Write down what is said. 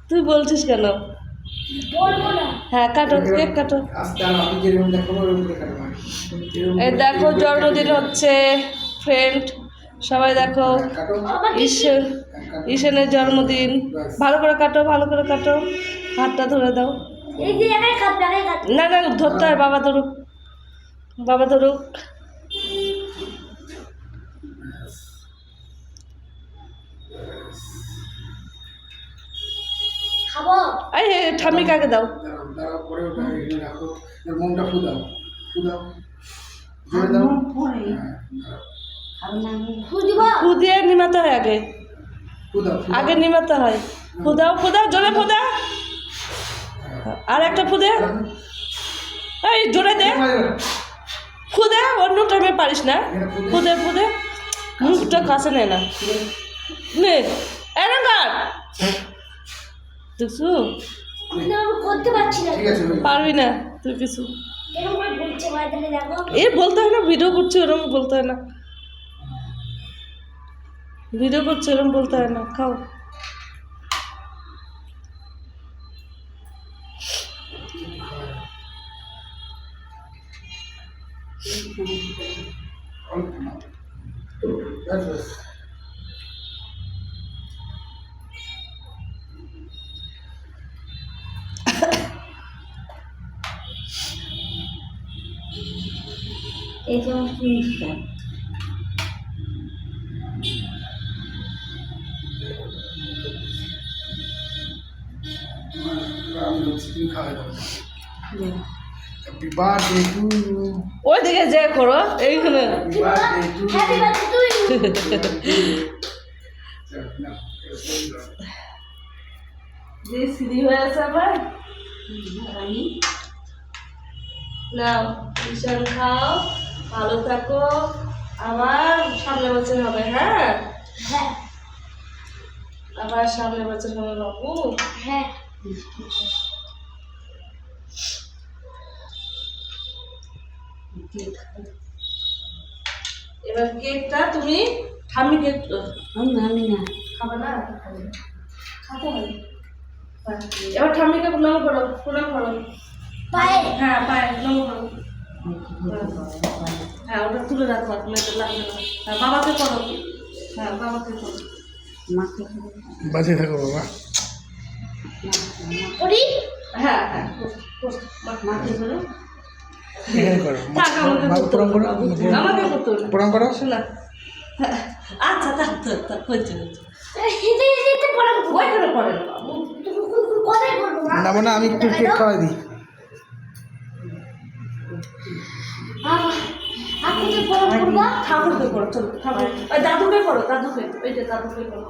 তুই বলছিস কেন? হ্যাঁ কাটো, কেক কাটো। এই দেখো জন্মদিন হচ্ছে ফ্রেন্ড, সবাই দেখো। ঈশানের জন্মদিন। ভালো করে কাটো, ভালো করে কাটো, হাতটা ধরে দাও। না না ধরতে হয়, বাবা ধরুক, বাবা ধরুক। এই ঠাম্মি কাকে দাও। ফু দিয়ে নিমাতে হয় আগে, আগে নিমাতে হয়। ফুদাও ফুদাও, জোরে ফুদা। আর একটা ফুদে, এই জোরে দে ফুদে, অন্য টাইমে পারিস না। ফুদে ফুদে, মুখটা কাছে নেয় না নে এরকম দেখছু করতে পারছি না, পারবি না তুই কিছু। এ বলতে হয় না, ভিডিও করছি ওরকম বলতে হয় না, ভিডিও করছি ওরকম বলতে হয় না। খাও। এই সমস্ত জিনিসটা ওই দিকে যে করো এইখানে। যে সিঁড়ি হয়ে আছে আবার নাও, ঈশান খাও, ভালো থাকো, আবার সামনে বছর হবে। হ্যাঁ হ্যাঁ আবার সামনে বছর হবে বাবু। হ্যাঁ এবার কেকটা তুমি ঠাম্মি কেক আমি না খাবে না, খাতে হবে। এবার ঠাম্মিকে প্রণাম করো, প্রণাম করো পায়ে। হ্যাঁ পায়ে প্রণাম করো। হ্যাঁ ওটা তুলে রাখো, লাগবে না। হ্যাঁ বাবাকে করো, হ্যাঁ বাবাকে করো। বাঁচিয়ে থাকো বাবা। করি হ্যাঁ হ্যাঁ মাকে করো। এখানে করো, থাক, আমাকে করতে প্রণাম হবে করো, না, আমাকে করতে হবে না। প্রণাম করো। শোনা আচ্ছা থাক থাক থাক, হচ্ছে হচ্ছে ওইখানে পড়ে না বাবু। কোথায় করবো না মানে আমি একটু কেক খাওয়াই দিই। আপনি যে পড়া করবো ঠাকুরকে করো, চলো ঠাকুর, ওই দাদুকে করো, দাদুকে, ওই যে দাদুকে করো।